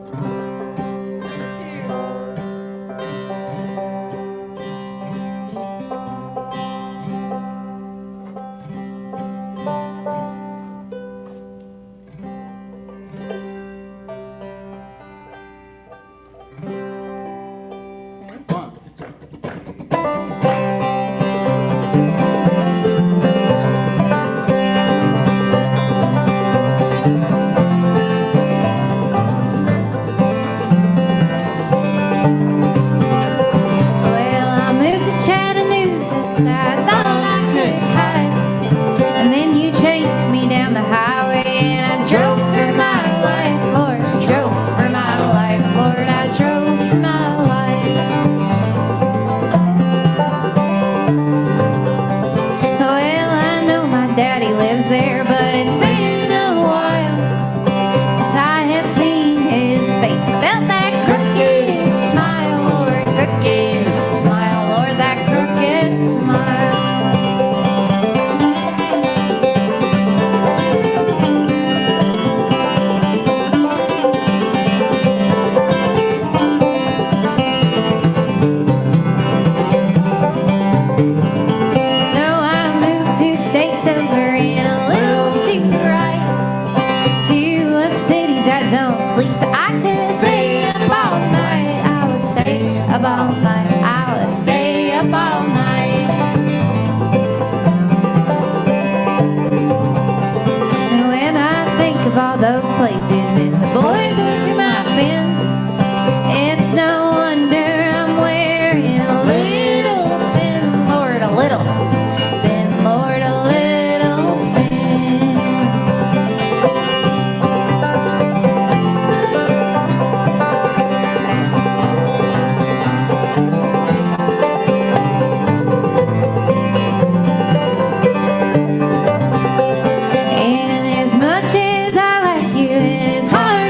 And as much as I like you, it is hard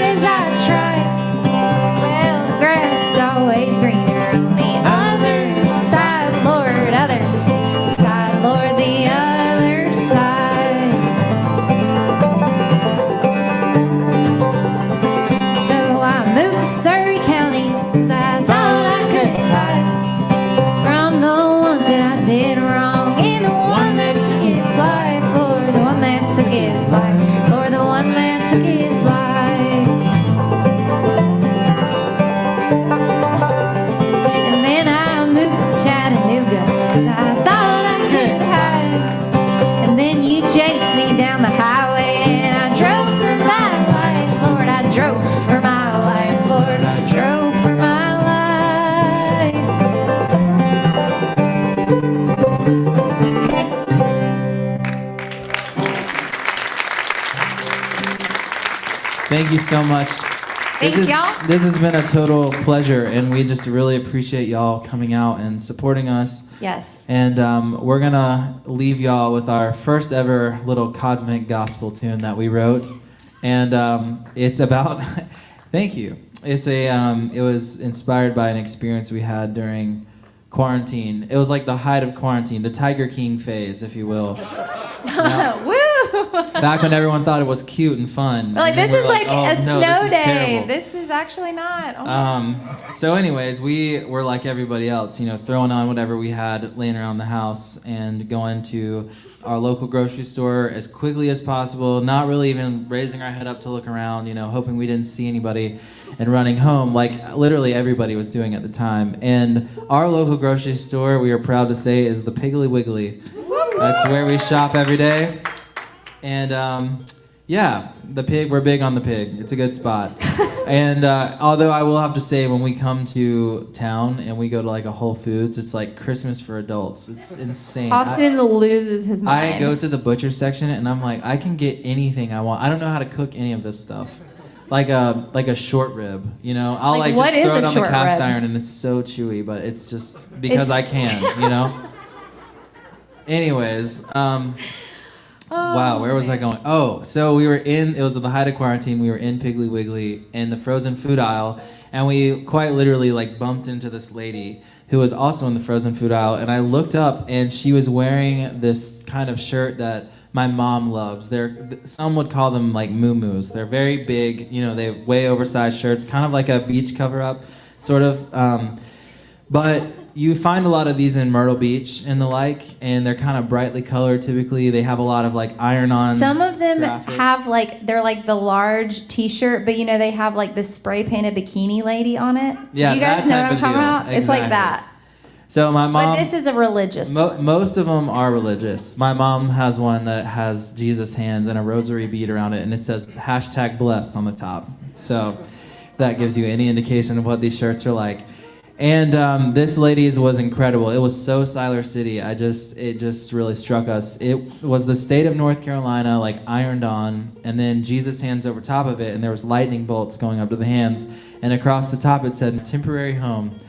Thank you so much. Thanks, y'all. This has been a total pleasure, and we just really appreciate y'all coming out and supporting us. Yes. And we're going to leave y'all with our first ever little cosmic gospel tune that we wrote. And it's about, thank you. It was inspired by an experience we had during quarantine. It was like the height of quarantine, the Tiger King phase, if you will. Woo! Back when everyone thought it was cute and fun. Like, And then this we is were like "Oh, a no, snow this is day. terrible." This is actually not. Oh. So anyways, we were like everybody else, throwing on whatever we had laying around the house and going to our local grocery store as quickly as possible, not really even raising our head up to look around, hoping we didn't see anybody, and running home like literally everybody was doing at the time. And our local grocery store, we are proud to say, is the Piggly Wiggly. That's where we shop every day. And yeah, the pig, we're big on the pig. It's a good spot. And although I will have to say, when we come to town and we go to like a Whole Foods, it's like Christmas for adults. It's insane. Austin loses his mind. I go to the butcher section and I'm like, I can get anything I want. I don't know how to cook any of this stuff. Like a short rib, I'll Like, just what is throw it a on the short cast rib? iron and it's so chewy, but it's just because I can, Anyways, wow, where was I going? Oh, so it was at the height of quarantine, we were in Piggly Wiggly in the frozen food aisle, and we quite literally like bumped into this lady who was also in the frozen food aisle, and I looked up and she was wearing this kind of shirt that my mom loves. Some would call them like muumuus. They're very big, they have way oversized shirts, kind of like a beach cover-up, sort of. But you find a lot of these in Myrtle Beach and the like, and they're kind of brightly colored typically. They have a lot of like iron-on Some of them graphics. have they're like the large t-shirt, but they have like the spray painted bikini lady on it. Yeah, you guys that know type what I'm of talking deal. about? It's like Exactly. that. So my mom... But this is a religious one. Most of them are religious. My mom has one that has Jesus' hands and a rosary bead around it, and it says #blessed on the top. So if that gives you any indication of what these shirts are like. And this lady's was incredible. It was so Siler City. It just really struck us. It was the state of North Carolina, like ironed on, and then Jesus' hands over top of it, and there was lightning bolts going up to the hands, and across the top it said "temporary home."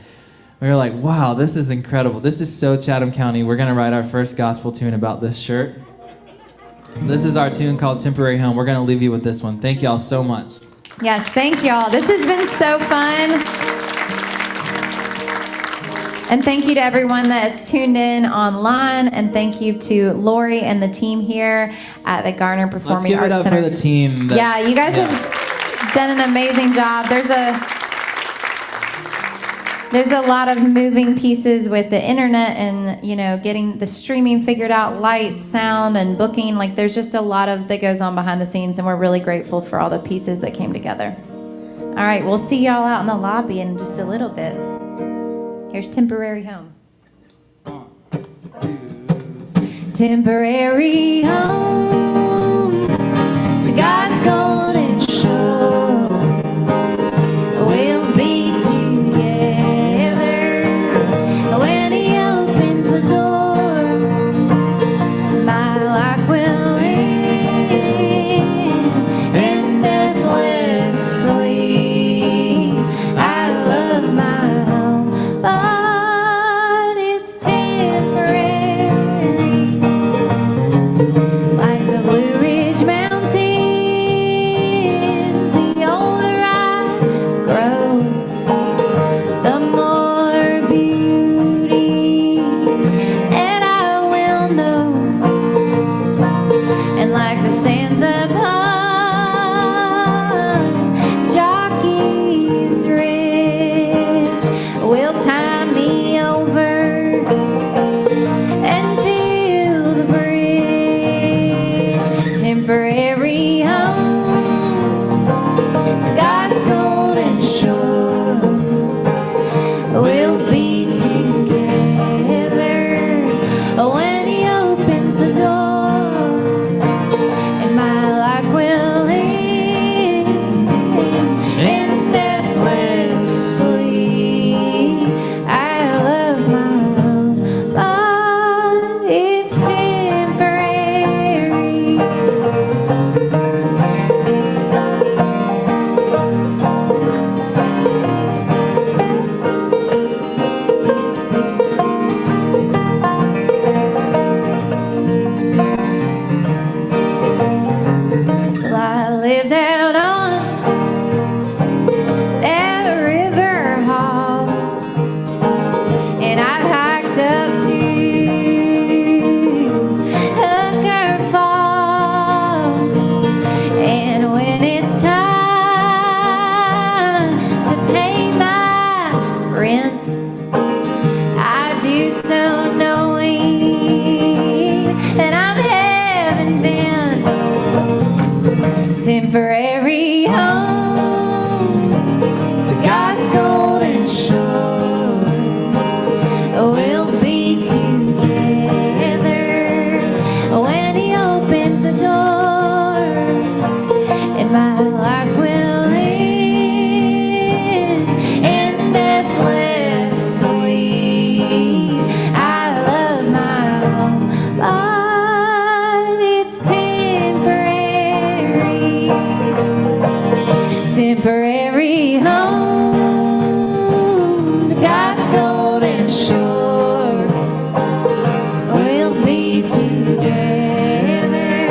We were like, wow, this is incredible. This is so Chatham County. We're going to write our first gospel tune about this shirt. This is our tune called Temporary Home. We're going to leave you with this one. Thank y'all so much. Yes, thank y'all. This has been so fun. And thank you to everyone that has tuned in online. And thank you to Lori and the team here at the Garner Let's Performing give it Arts up Center. for the team. Yeah, you guys have done an amazing job. There's a lot of moving pieces with the internet and, getting the streaming figured out, lights, sound, and booking. Like, there's just a lot that goes on behind the scenes, and we're really grateful for all the pieces that came together. All right, we'll see y'all out in the lobby in just a little bit. Here's Temporary Home. Temporary home to God's golden shore. We'll be together when He opens the door. My life will end in deathless sleep. I love my home, but it's temporary. Like the Blue Ridge Mountains, temporary home to God's golden shore. We'll be together when He opens the door, and my life will end in deathless sleep. I love my home, but it's temporary. Temporary home to God's golden shore. We'll be together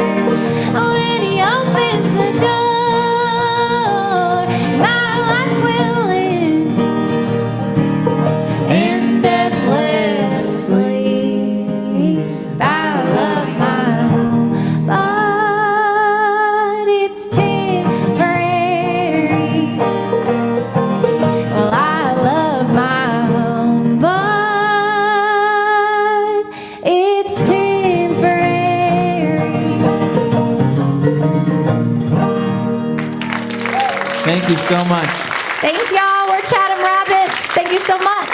when He opens the door. My life will end in deathless sleep. I love my home, but it's temporary. Well, I love my home, but it's temporary. Thank you so much. Thanks, y'all. We're Chatham Rabbits. Thank you so much.